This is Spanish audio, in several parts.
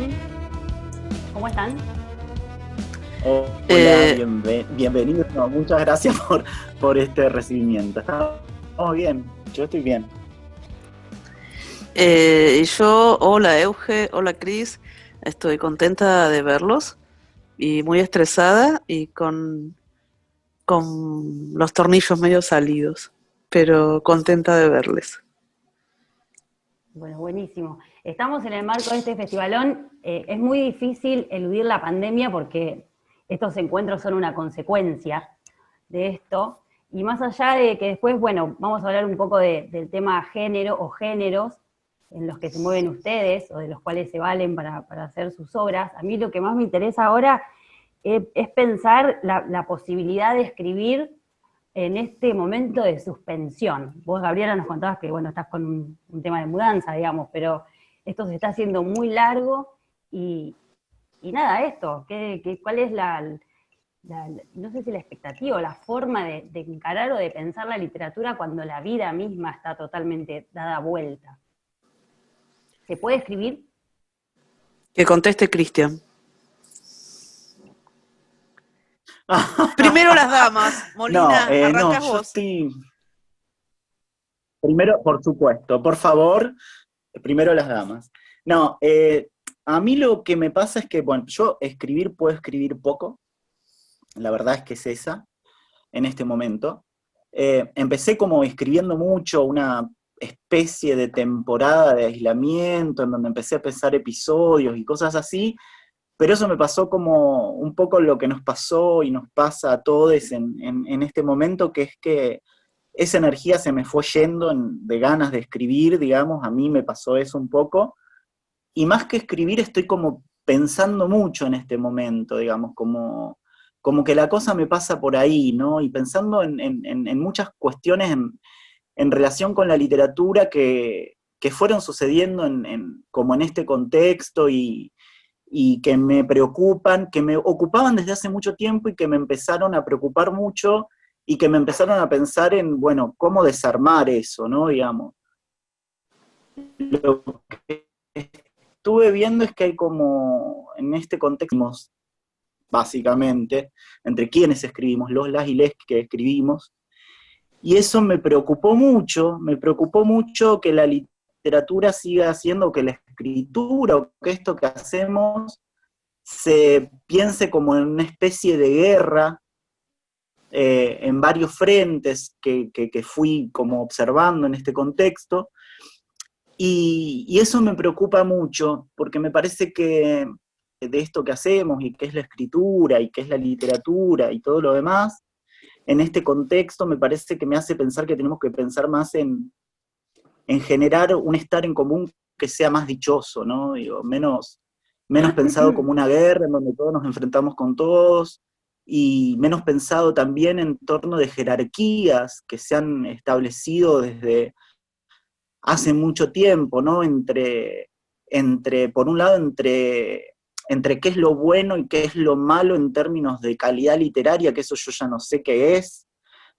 bien? ¿Cómo están? Hola, bienvenido. No, muchas gracias por este recibimiento. Estamos bien, yo estoy bien. Hola Euge, hola Cris, estoy contenta de verlos y muy estresada y con los tornillos medio salidos, pero contenta de verles. Bueno, buenísimo. Estamos en el marco de este festivalón. Es muy difícil eludir la pandemia porque estos encuentros son una consecuencia de esto. Y más allá de que después, bueno, vamos a hablar un poco del tema género o géneros en los que se mueven ustedes o de los cuales se valen para hacer sus obras. A mí lo que más me interesa ahora es pensar la posibilidad de escribir en este momento de suspensión. Vos, Gabriela, nos contabas que, bueno, estás con un tema de mudanza, digamos, pero esto se está haciendo muy largo y nada, esto, ¿cuál es no sé si la expectativa o la forma de encarar o de pensar la literatura cuando la vida misma está totalmente dada vuelta? ¿Se puede escribir? Que conteste Cristian. Primero las damas, No, Molina, no, arrancas yo vos. estoy... Primero, por supuesto, por favor, primero las damas. No, a mí lo que me pasa es que, bueno, yo puedo escribir poco, la verdad es que es esa, en este momento. Empecé como escribiendo mucho, una especie de temporada de aislamiento, en donde empecé a pensar episodios y cosas así, pero eso me pasó como un poco lo que nos pasó y nos pasa a todos en este momento, que es que esa energía se me fue yendo de ganas de escribir, digamos, a mí me pasó eso un poco, y más que escribir estoy como pensando mucho en este momento, digamos, como que la cosa me pasa por ahí, ¿no? Y pensando en muchas cuestiones en relación con la literatura que fueron sucediendo como en este contexto y que me preocupan, que me ocupaban desde hace mucho tiempo y que me empezaron a preocupar mucho y que me empezaron a pensar en, bueno, cómo desarmar eso, ¿no? Digamos. Lo que estuve viendo es que hay como, en este contexto, básicamente, entre quienes escribimos, los, las y les que escribimos, y eso me preocupó mucho que la literatura siga haciendo que la escritura o que esto que hacemos se piense como en una especie de guerra en varios frentes que fui como observando en este contexto, y eso me preocupa mucho, porque me parece que de esto que hacemos, y que es la escritura, y que es la literatura, y todo lo demás, en este contexto me parece que me hace pensar que tenemos que pensar más en generar un estar en común que sea más dichoso, ¿no? Digo, menos pensado como una guerra en donde todos nos enfrentamos con todos, y menos pensado también en torno de jerarquías que se han establecido desde hace mucho tiempo, ¿no? Por un lado, entre qué es lo bueno y qué es lo malo en términos de calidad literaria, que eso yo ya no sé qué es,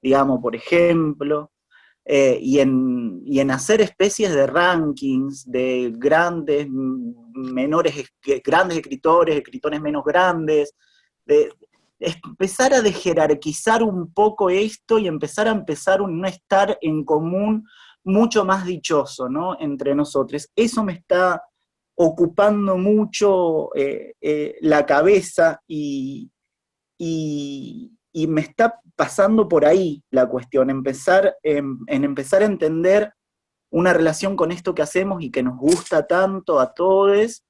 digamos, por ejemplo, y en hacer especies de rankings de grandes, menores, grandes escritores, escritores menos grandes, de empezar a jerarquizar un poco esto y empezar un estar en común mucho más dichoso, ¿no? Entre nosotros. Eso me está ocupando mucho la cabeza y me está pasando por ahí la cuestión, en empezar a entender una relación con esto que hacemos y que nos gusta tanto a todos,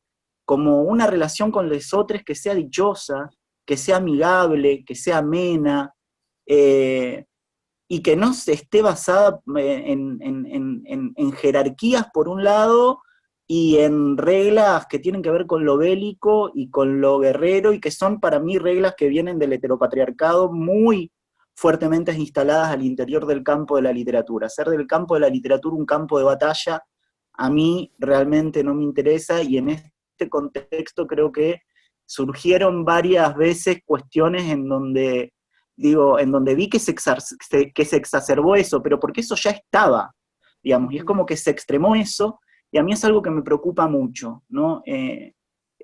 como una relación con los otros que sea dichosa, que sea amigable, que sea amena, eh, y que no se esté basada en jerarquías por un lado, y en reglas que tienen que ver con lo bélico y con lo guerrero, y que son para mí reglas que vienen del heteropatriarcado muy fuertemente instaladas al interior del campo de la literatura. Hacer del campo de la literatura un campo de batalla, a mí realmente no me interesa, y en este contexto creo que surgieron varias veces cuestiones en donde vi que se exacerbó eso, pero porque eso ya estaba, digamos, y es como que se extremó eso, y a mí es algo que me preocupa mucho, ¿no?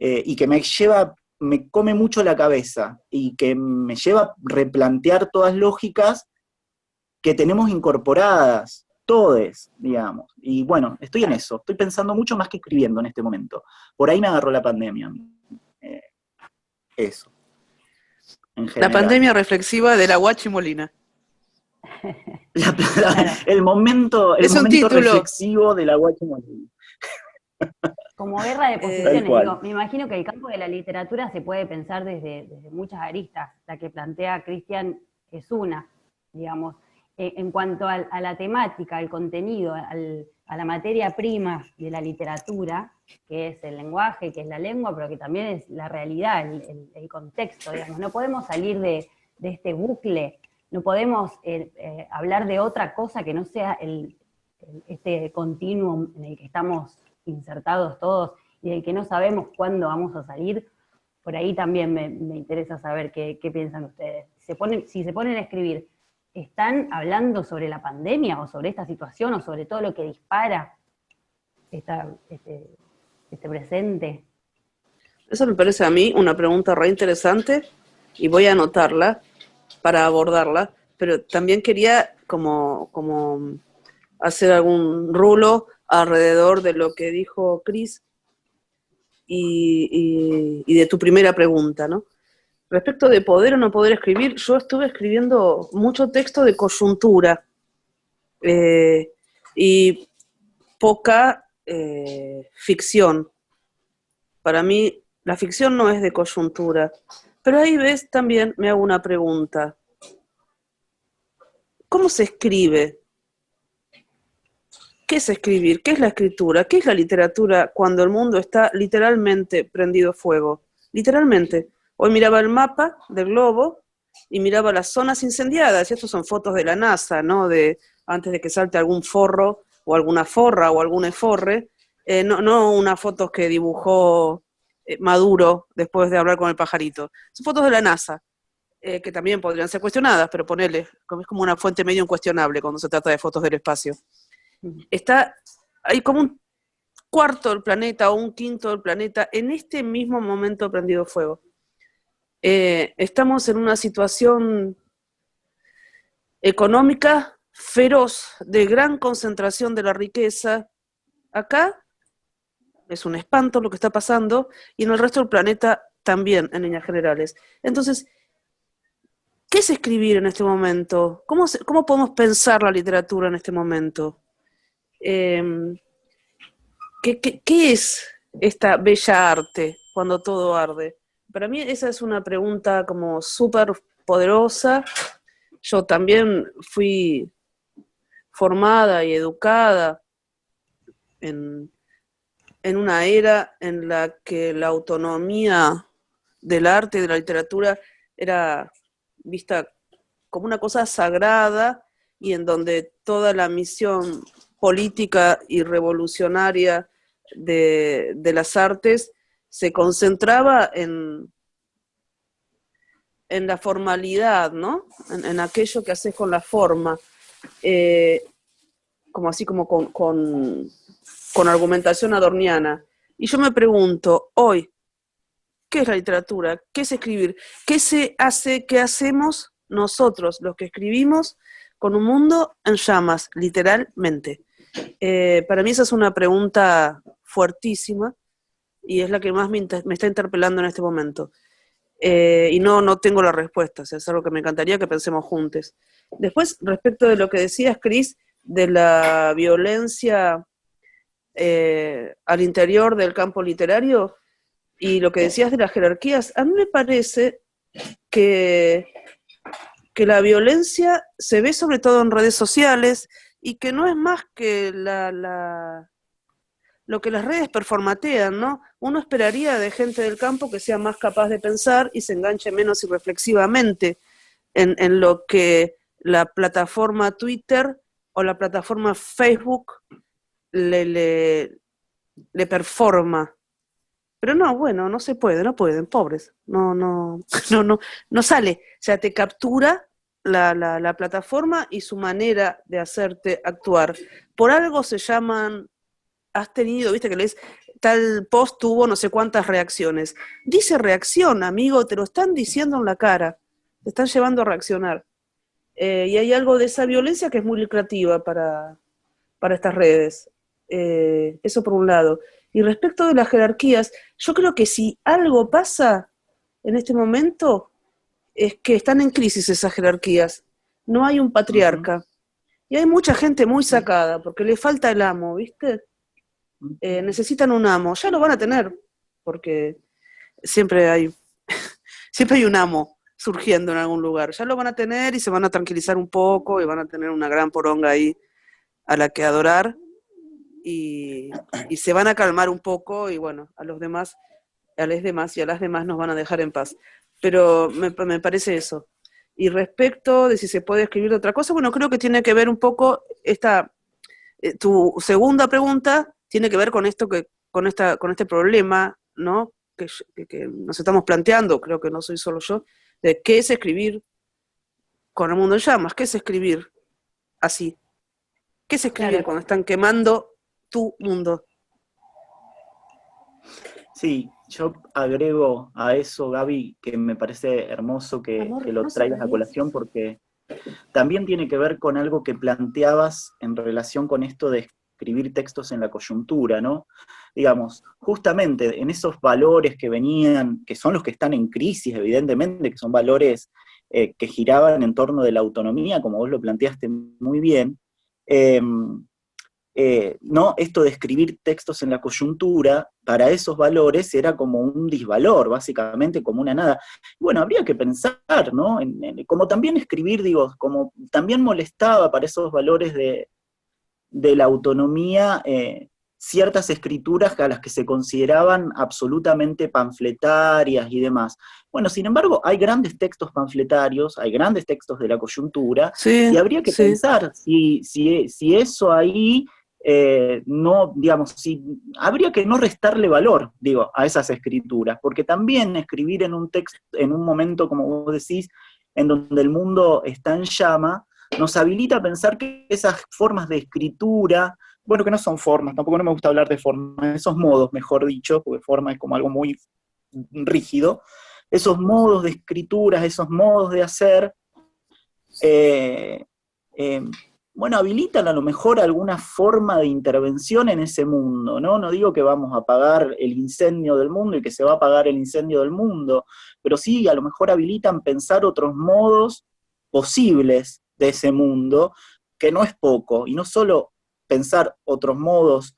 y que me come mucho la cabeza, y que me lleva a replantear todas lógicas que tenemos incorporadas, todes, digamos. Y bueno, estoy en eso, estoy pensando mucho más que escribiendo en este momento. Por ahí me agarró la pandemia. Eso, en La general. pandemia reflexiva de la Guachi Molina. El momento reflexivo de la Guachimolina. Como guerra de Tal posiciones, cual. digo, me imagino que el campo de la literatura se puede pensar desde muchas aristas. La que plantea Cristian es una, digamos. En cuanto a la temática, al contenido, a la materia prima de la literatura, que es el lenguaje, que es la lengua, pero que también es la realidad, el contexto, digamos. No podemos salir de este bucle, no podemos hablar de otra cosa que no sea este continuum en el que estamos insertados todos y del que no sabemos cuándo vamos a salir. Por ahí también me interesa saber qué piensan ustedes. Si se ponen a escribir, ¿están hablando sobre la pandemia o sobre esta situación o sobre todo lo que dispara este presente? Eso me parece a mí una pregunta re interesante y voy a anotarla para abordarla, pero también quería como hacer algún rulo alrededor de lo que dijo Cris y de tu primera pregunta, ¿no? Respecto de poder o no poder escribir, yo estuve escribiendo mucho texto de coyuntura y poca ficción. Para mí, la ficción no es de coyuntura. Pero ahí ves, también me hago una pregunta. ¿Cómo se escribe? ¿Qué es escribir? ¿Qué es la escritura? ¿Qué es la literatura cuando el mundo está literalmente prendido fuego? Literalmente. Hoy miraba el mapa del globo y miraba las zonas incendiadas. Y estos son fotos de la NASA, ¿no? Antes de que salte algún forro o alguna forra o algún eforre. No unas fotos que dibujó Maduro después de hablar con el pajarito. Son fotos de la NASA, que también podrían ser cuestionadas, pero ponele, es como una fuente medio incuestionable cuando se trata de fotos del espacio. Hay como un cuarto del planeta o un quinto del planeta en este mismo momento prendido fuego. Estamos en una situación económica feroz, de gran concentración de la riqueza. Acá es un espanto lo que está pasando, y en el resto del planeta también, en líneas generales. Entonces, ¿qué es escribir en este momento? ¿Cómo podemos pensar la literatura en este momento? ¿Qué es esta bella arte cuando todo arde? Para mí esa es una pregunta como súper poderosa. Yo también fui formada y educada en una era en la que la autonomía del arte y de la literatura era vista como una cosa sagrada, y en donde toda la misión política y revolucionaria de las artes se concentraba en la formalidad, ¿no? En aquello que haces con la forma, como así como con argumentación adorniana. Y yo me pregunto, hoy, ¿qué es la literatura? ¿Qué es escribir? ¿Qué se hace, qué hacemos nosotros, los que escribimos, con un mundo en llamas, literalmente? Para mí esa es una pregunta fuertísima y es la que más me está interpelando en este momento. Y no tengo la respuesta, o sea, es algo que me encantaría que pensemos juntos. Después, respecto de lo que decías, Cris, de la violencia al interior del campo literario, y lo que decías de las jerarquías, a mí me parece que la violencia se ve sobre todo en redes sociales, y que no es más que lo que las redes performatean, ¿no? Uno esperaría de gente del campo que sea más capaz de pensar y se enganche menos irreflexivamente en lo que la plataforma Twitter o la plataforma Facebook le performa. Pero no, bueno, no se puede, no pueden, pobres. No sale. O sea, te captura la plataforma y su manera de hacerte actuar. Por algo se llaman, has tenido, viste que lees tal post tuvo no sé cuántas reacciones. Dice reacción, amigo, te lo están diciendo en la cara, te están llevando a reaccionar. Y hay algo de esa violencia que es muy lucrativa para estas redes. Eso por un lado. Y respecto de las jerarquías, yo creo que si algo pasa en este momento es que están en crisis esas jerarquías. No hay un patriarca. Y hay mucha gente muy sacada porque le falta el amo, ¿viste? Necesitan un amo. Ya lo van a tener, porque siempre hay un amo surgiendo en algún lugar. Ya lo van a tener y se van a tranquilizar un poco y van a tener una gran poronga ahí a la que adorar y se van a calmar un poco y bueno, a las demás nos van a dejar en paz. Pero me parece eso. Y respecto de si se puede escribir de otra cosa, bueno, creo que tiene que ver un poco tu segunda pregunta tiene que ver con esto con este problema, ¿no? Que nos estamos planteando, creo que no soy solo yo, de qué es escribir con el mundo en llamas, qué es escribir así, qué es escribir cuando están quemando tu mundo. Sí, yo agrego a eso, Gaby, que me parece hermoso que lo traigas a colación, porque también tiene que ver con algo que planteabas en relación con esto de escribir textos en la coyuntura, ¿no? Digamos, justamente en esos valores que venían, que son los que están en crisis, evidentemente, que son valores que giraban en torno de la autonomía, como vos lo planteaste muy bien, ¿no? Esto de escribir textos en la coyuntura, para esos valores era como un disvalor, básicamente como una nada. Bueno, habría que pensar, ¿no? Como también escribir, digo, como también molestaba para esos valores de la autonomía ciertas escrituras a las que se consideraban absolutamente panfletarias y demás. Bueno, sin embargo, hay grandes textos panfletarios, hay grandes textos de la coyuntura, y habría que pensar si eso ahí no, digamos, habría que no restarle valor, digo, a esas escrituras, porque también escribir en un texto, en un momento, como vos decís, en donde el mundo está en llama, nos habilita a pensar que esas formas de escritura, bueno, que no son formas, tampoco no me gusta hablar de formas, esos modos, mejor dicho, porque forma es como algo muy rígido, esos modos de escritura, esos modos de hacer, bueno, habilitan a lo mejor alguna forma de intervención en ese mundo, ¿no? No digo que vamos a apagar el incendio del mundo y que se va a apagar el incendio del mundo, pero sí, a lo mejor habilitan pensar otros modos posibles de ese mundo, que no es poco, y no solo pensar otros modos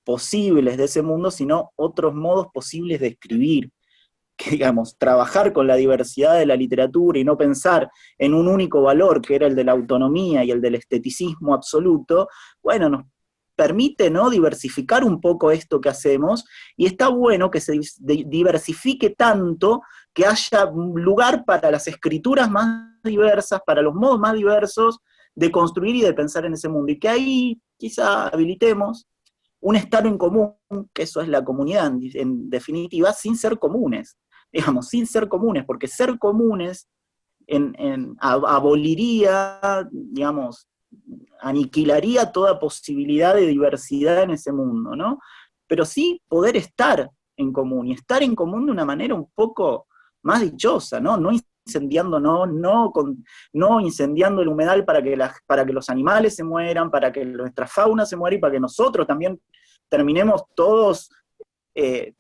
posibles de ese mundo, sino otros modos posibles de escribir, que, digamos, trabajar con la diversidad de la literatura y no pensar en un único valor, que era el de la autonomía y el del esteticismo absoluto, bueno, nos permite, ¿no?, diversificar un poco esto que hacemos, y está bueno que se diversifique tanto que haya lugar para las escrituras más diversas, para los modos más diversos de construir y de pensar en ese mundo, y que ahí quizá habilitemos un estar en común, que eso es la comunidad, en definitiva, sin ser comunes, digamos, sin ser comunes, porque ser comunes aboliría, digamos, aniquilaría toda posibilidad de diversidad en ese mundo, ¿no? Pero sí poder estar en común, y estar en común de una manera un poco más dichosa, ¿no? No incendiando, no incendiando el humedal para que los animales se mueran, para que nuestra fauna se muera y para que nosotros también terminemos todos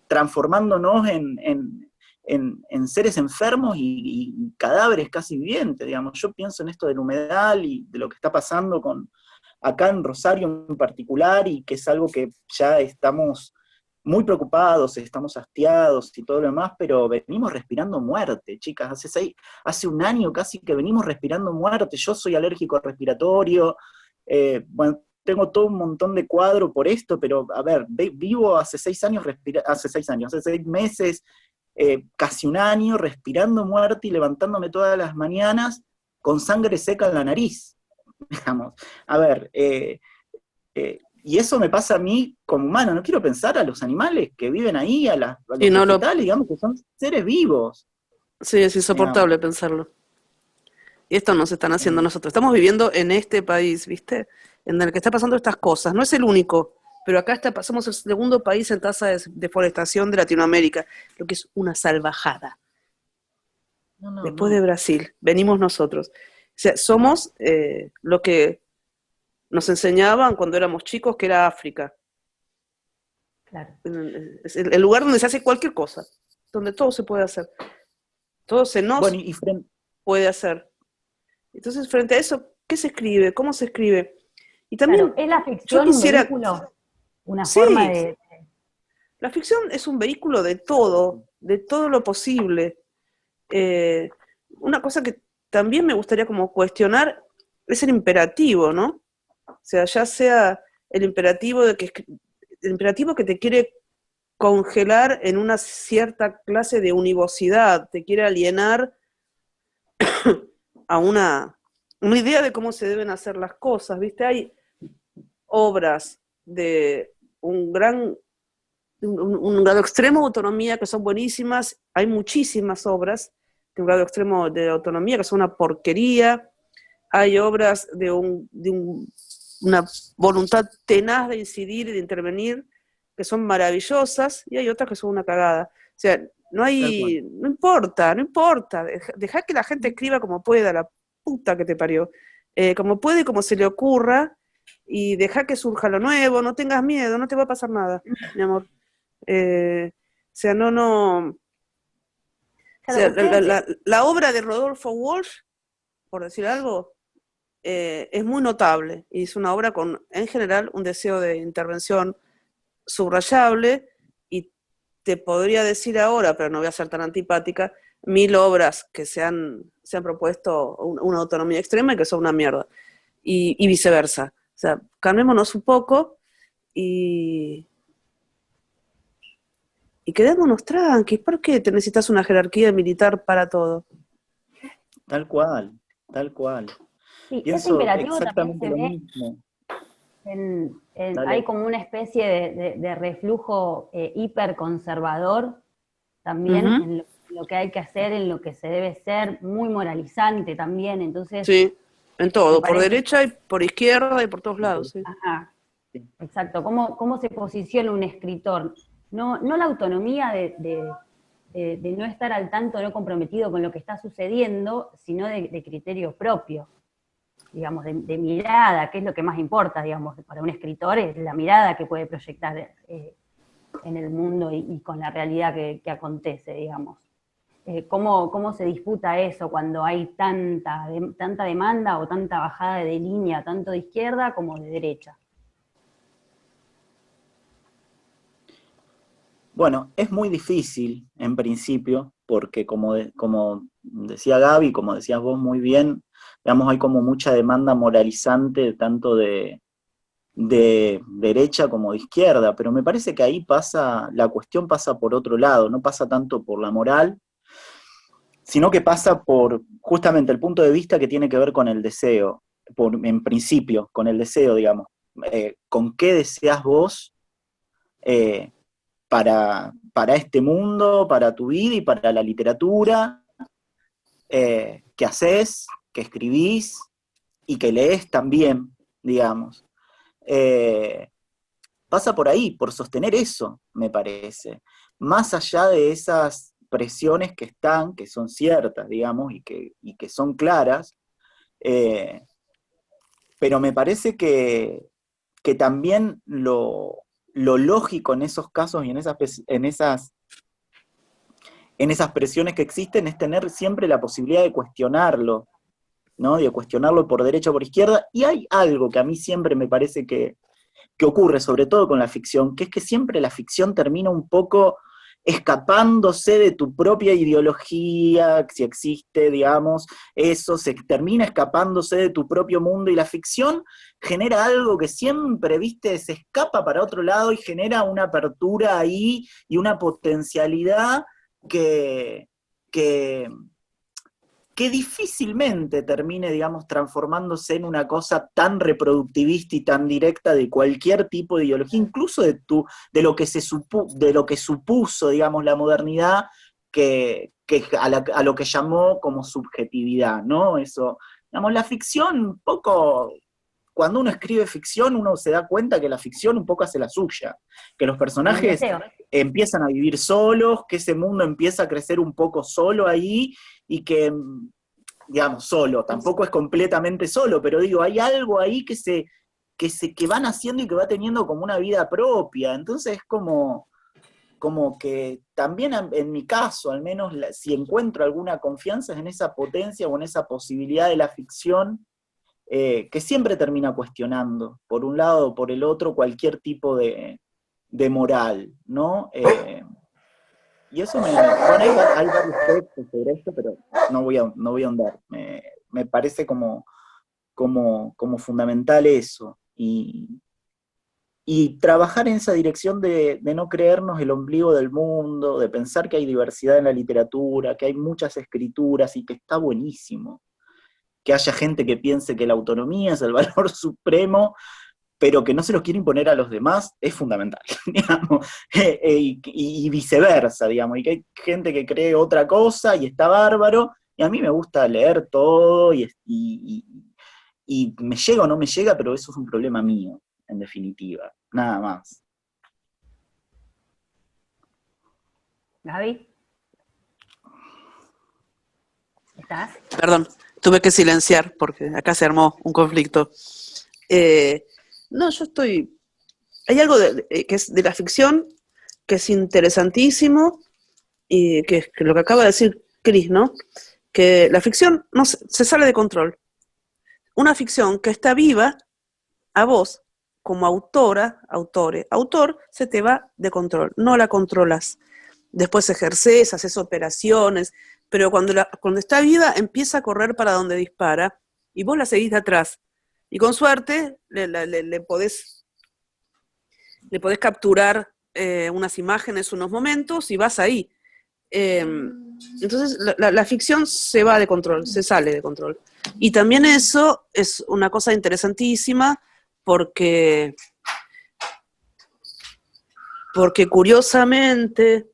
transformándonos en seres enfermos y cadáveres casi vivientes, digamos. Yo pienso en esto del humedal y de lo que está pasando acá en Rosario en particular, y que es algo que ya estamos muy preocupados, estamos hastiados y todo lo demás, pero venimos respirando muerte, chicas. Hace un año casi que venimos respirando muerte. Yo soy alérgico respiratorio, bueno, tengo todo un montón de cuadro por esto, pero a ver, vivo hace 6 meses, casi un año, respirando muerte y levantándome todas las mañanas con sangre seca en la nariz, digamos. A ver, y eso me pasa a mí como humano. No quiero pensar a los animales que viven ahí, a los vegetales, digamos, que son seres vivos. Sí, es insoportable pensarlo. Y esto nos están haciendo nosotros. Estamos viviendo en este país, ¿viste?, en el que está pasando estas cosas. No es el único, pero acá somos el segundo país en tasa de deforestación de Latinoamérica, lo que es una salvajada. Después de Brasil, venimos nosotros. O sea, somos lo que nos enseñaban cuando éramos chicos, que era África. Claro. Es el lugar donde se hace cualquier cosa, donde todo se puede hacer. Todo se nos puede hacer. Entonces, frente a eso, ¿qué se escribe? ¿Cómo se escribe? Y también, claro, ¿es la ficción un vehículo? Una sí, forma de... La ficción es un vehículo de todo lo posible. Una cosa que también me gustaría como cuestionar es el imperativo, ¿no? O sea, ya sea el imperativo que te quiere congelar en una cierta clase de univocidad, te quiere alienar a una idea de cómo se deben hacer las cosas, ¿viste? Hay obras de un grado extremo de autonomía que son buenísimas, hay muchísimas obras de un grado extremo de autonomía que son una porquería, hay obras de una voluntad tenaz de incidir y de intervenir que son maravillosas, y hay otras que son una cagada. O sea, no importa, dejá que la gente escriba como pueda, la puta que te parió, como puede, como se le ocurra, y deja que surja lo nuevo, no tengas miedo, no te va a pasar nada, mi amor. O sea, no. Claro, O sea, la obra de Rodolfo Walsh, por decir algo, es muy notable, y es una obra con, en general, un deseo de intervención subrayable, y te podría decir ahora, pero no voy a ser tan antipática, 1000 obras que se han propuesto una autonomía extrema y que son una mierda, y viceversa. O sea, calmémonos un poco y quedémonos tranquis. ¿Por qué te necesitas una jerarquía militar para todo? Tal cual, tal cual. Sí, ese Pienso imperativo también exactamente se lo ve mismo. hay como una especie de reflujo hiperconservador también en lo que hay que hacer, en lo que se debe ser, muy moralizante también, entonces... Sí, en todo, por derecha y por izquierda y por todos lados. Sí. Ajá, exacto. ¿Cómo se posiciona un escritor? No la autonomía de no estar al tanto, no comprometido con lo que está sucediendo, sino de criterio propio, digamos, de mirada, que es lo que más importa, digamos, para un escritor, es la mirada que puede proyectar en el mundo y con la realidad que acontece, digamos. ¿Cómo se disputa eso cuando hay tanta demanda o tanta bajada de línea, tanto de izquierda como de derecha? Bueno, es muy difícil en principio, porque como decía Gaby, como decías vos muy bien, digamos, hay como mucha demanda moralizante, tanto de derecha como de izquierda, pero me parece que ahí la cuestión pasa por otro lado, no pasa tanto por la moral, sino que pasa por justamente el punto de vista que tiene que ver con el deseo, en principio, con el deseo, digamos, con qué deseas vos para este mundo, para tu vida y para la literatura, que haces, que escribís y que lees también, digamos. Pasa por ahí, por sostener eso, me parece. Más allá de esas presiones que están, que son ciertas, digamos, y que son claras, pero me parece que también lo lógico en esos casos y en esas presiones que existen es tener siempre la posibilidad de cuestionarlo, ¿no? De cuestionarlo por derecha o por izquierda, y hay algo que a mí siempre me parece que ocurre, sobre todo con la ficción, que es que siempre la ficción termina un poco escapándose de tu propia ideología, si existe, digamos, eso se termina escapándose de tu propio mundo, y la ficción genera algo que siempre, viste, se escapa para otro lado y genera una apertura ahí y una potencialidad que difícilmente termine, digamos, transformándose en una cosa tan reproductivista y tan directa de cualquier tipo de ideología, incluso de lo que supuso, digamos, la modernidad, a lo que llamó como subjetividad, ¿no? Eso, digamos, la ficción un poco cuando uno escribe ficción, uno se da cuenta que la ficción un poco hace la suya, que los Un personajes deseo. empiezan a vivir solos, que ese mundo empieza a crecer un poco solo ahí, y que, digamos, solo, tampoco es completamente solo, pero digo, hay algo ahí que van haciendo y que va teniendo como una vida propia, entonces es como que también en mi caso, al menos si encuentro alguna confianza es en esa potencia o en esa posibilidad de la ficción, que siempre termina cuestionando, por un lado o por el otro, cualquier tipo de moral, ¿no? Y eso bueno, hay varios textos sobre esto, pero no voy a ahondar. Me parece como fundamental eso. Y trabajar en esa dirección de no creernos el ombligo del mundo, de pensar que hay diversidad en la literatura, que hay muchas escrituras y que está buenísimo. Que haya gente que piense que la autonomía es el valor supremo, pero que no se los quiere imponer a los demás, es fundamental, digamos, y viceversa, digamos, y que hay gente que cree otra cosa y está bárbaro, y a mí me gusta leer todo, y me llega o no me llega, pero eso es un problema mío, en definitiva, nada más. Gaby, ¿estás? Perdón, tuve que silenciar porque acá se armó un conflicto. No, yo estoy... Hay algo que es de la ficción que es interesantísimo y que es lo que acaba de decir Cris, ¿no? Que la ficción no se sale de control. Una ficción que está viva, a vos, como autora, autor, se te va de control, no la controlas. Después ejerces, haces operaciones, pero cuando está viva empieza a correr para donde dispara y vos la seguís de atrás. Y con suerte le podés capturar unas imágenes, unos momentos y vas ahí. Entonces la ficción se va de control, se sale de control. Y también eso es una cosa interesantísima porque curiosamente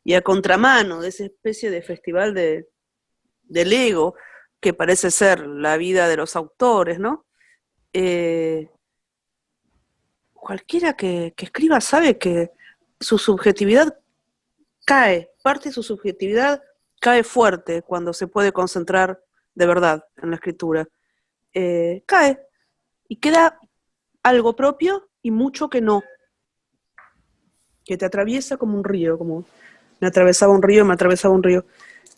y a contramano de esa especie de festival del ego que parece ser la vida de los autores, ¿no? Cualquiera que escriba sabe que su subjetividad parte de su subjetividad cae fuerte cuando se puede concentrar de verdad en la escritura. Cae y queda algo propio y mucho que no, que te atraviesa como un río, como me atravesaba un río,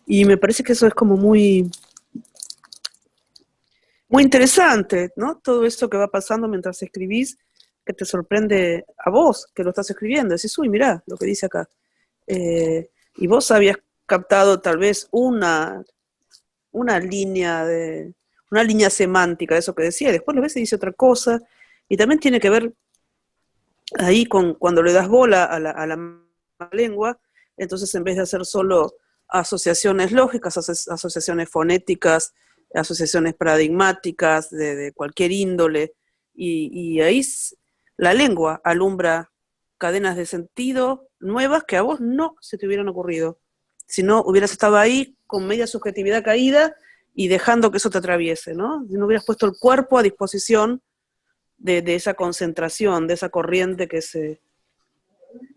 y me parece que eso es como muy, muy interesante, ¿no? Todo esto que va pasando mientras escribís, que te sorprende a vos, que lo estás escribiendo, decís, uy, mirá lo que dice acá. Y vos habías captado tal vez una línea semántica de eso que decía, y después lo ves y dice otra cosa, y también tiene que ver ahí con cuando le das bola a la lengua, entonces en vez de hacer solo asociaciones lógicas, asociaciones fonéticas, asociaciones paradigmáticas de cualquier índole, y ahí la lengua alumbra cadenas de sentido nuevas que a vos no se te hubieran ocurrido. Si no, hubieras estado ahí con media subjetividad caída y dejando que eso te atraviese, ¿no? Si no hubieras puesto el cuerpo a disposición de esa concentración, de esa corriente que es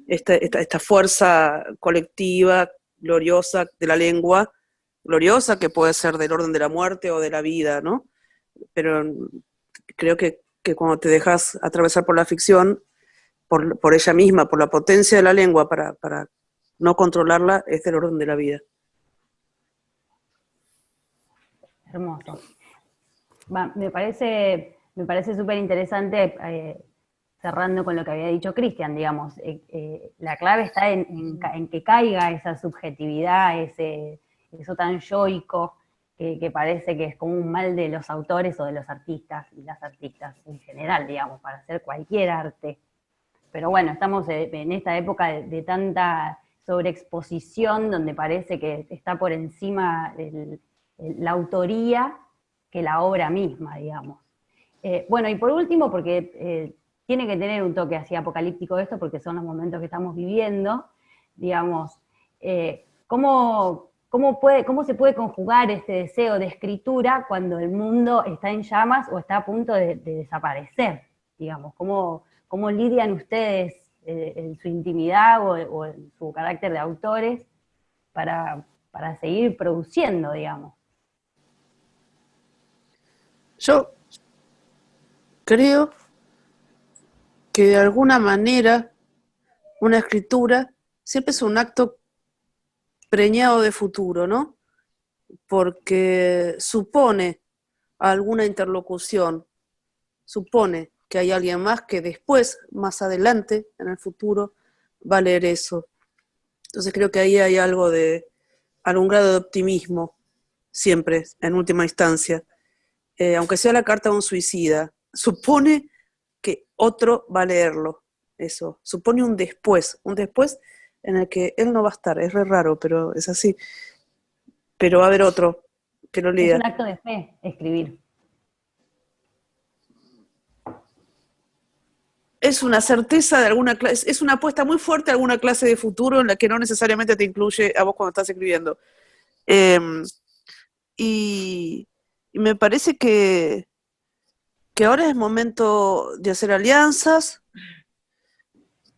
esta fuerza colectiva, gloriosa de la lengua, gloriosa que puede ser del orden de la muerte o de la vida, ¿no? Pero creo que cuando te dejas atravesar por la ficción, por ella misma, por la potencia de la lengua para no controlarla, es del orden de la vida. Hermoso. Me parece súper interesante, cerrando con lo que había dicho Cristian, digamos, la clave está en que caiga esa subjetividad, eso tan yoico, que parece que es como un mal de los autores o de los artistas, y las artistas en general, digamos, para hacer cualquier arte. Pero bueno, estamos en esta época de tanta sobreexposición, donde parece que está por encima la autoría que la obra misma, digamos. Bueno, y por último, porque tiene que tener un toque así apocalíptico esto, porque son los momentos que estamos viviendo, digamos, ¿cómo cómo se puede conjugar ese deseo de escritura cuando el mundo está en llamas o está a punto de desaparecer, digamos? ¿Cómo lidian ustedes en su intimidad o en su carácter de autores para seguir produciendo, digamos? Yo creo que de alguna manera una escritura siempre es un acto preñado de futuro, ¿no? Porque supone alguna interlocución, supone que hay alguien más que después, más adelante, en el futuro, va a leer eso. Entonces creo que ahí hay algún grado de optimismo, siempre, en última instancia. Aunque sea la carta de un suicida, supone que otro va a leerlo, eso. Supone un después en el que él no va a estar. Es re raro, pero es así. Pero va a haber otro que lo Es lea. un acto de fe, escribir. Es una certeza de alguna clase, es una apuesta muy fuerte a alguna clase de futuro en la que no necesariamente te incluye a vos cuando estás escribiendo. Y me parece que ahora es momento de hacer alianzas,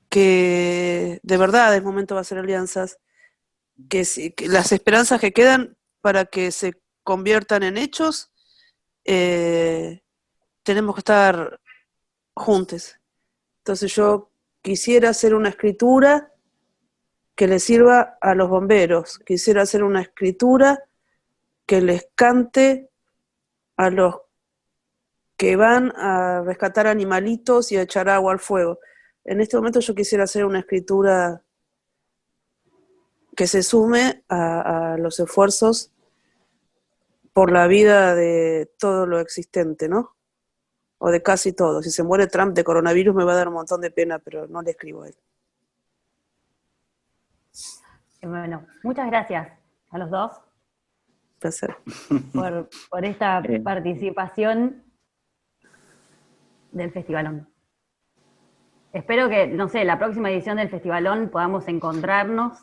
que de verdad es momento de hacer alianzas, que las esperanzas que quedan para que se conviertan en hechos, tenemos que estar juntos. Entonces yo quisiera hacer una escritura que le sirva a los bomberos, quisiera hacer una escritura que les cante a los que van a rescatar animalitos y a echar agua al fuego. En este momento yo quisiera hacer una escritura que se sume a los esfuerzos por la vida de todo lo existente, ¿no? O de casi todo. Si se muere Trump de coronavirus me va a dar un montón de pena, pero no le escribo a él. Bueno, muchas gracias a los dos Placer. por esta participación del Festivalón. Espero que, no sé, la próxima edición del Festivalón podamos encontrarnos,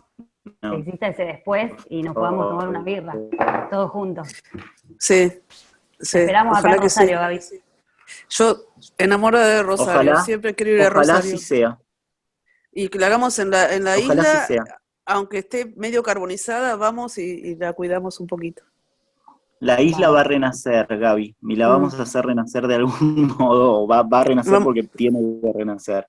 que exista ese después y nos podamos tomar una birra, todos juntos. Sí. Esperamos acá en Rosario, Gaby. Yo, enamorada de Rosario, siempre quiero ir a Rosario. Ojalá así sea. Y que la hagamos en la Ojalá isla, así sea. aunque esté medio carbonizada, vamos y la cuidamos un poquito. La isla va a renacer, Gaby, y la vamos a hacer renacer de algún modo, va a renacer porque tiene que renacer.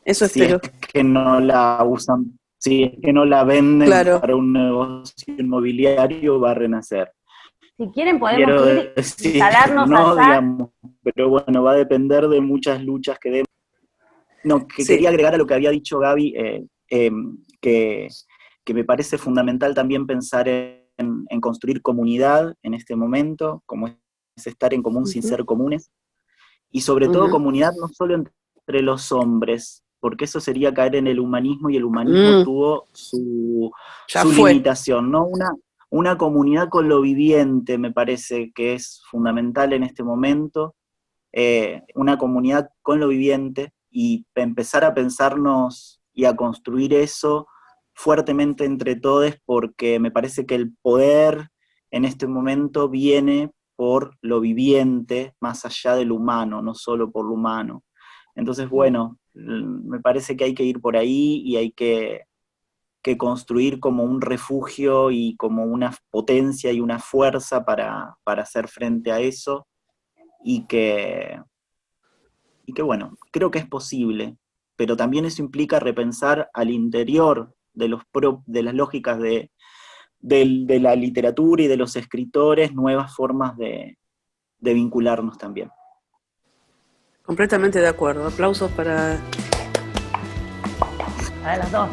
Eso espero. Si es que no la usan, si es que no la venden para un negocio inmobiliario, va a renacer. Si quieren podemos ir instalarnos allá. Digamos, pero bueno, va a depender de muchas luchas que demos. No, que quería agregar a lo que había dicho Gaby, que me parece fundamental también pensar en construir comunidad en este momento, como es estar en común sin ser comunes, y sobre todo comunidad no solo entre los hombres, porque eso sería caer en el humanismo, y el humanismo tuvo su limitación, ¿no? Una comunidad con lo viviente me parece que es fundamental en este momento, una comunidad con lo viviente, y empezar a pensarnos y a construir eso fuertemente entre todos, porque me parece que el poder en este momento viene por lo viviente, más allá del humano, no solo por lo humano. Entonces, bueno, me parece que hay que ir por ahí y hay que construir como un refugio y como una potencia y una fuerza para hacer frente a eso, y que bueno, creo que es posible, pero también eso implica repensar al interior de las lógicas de la literatura y de los escritores nuevas formas de vincularnos también. Completamente de acuerdo. Aplausos para las dos.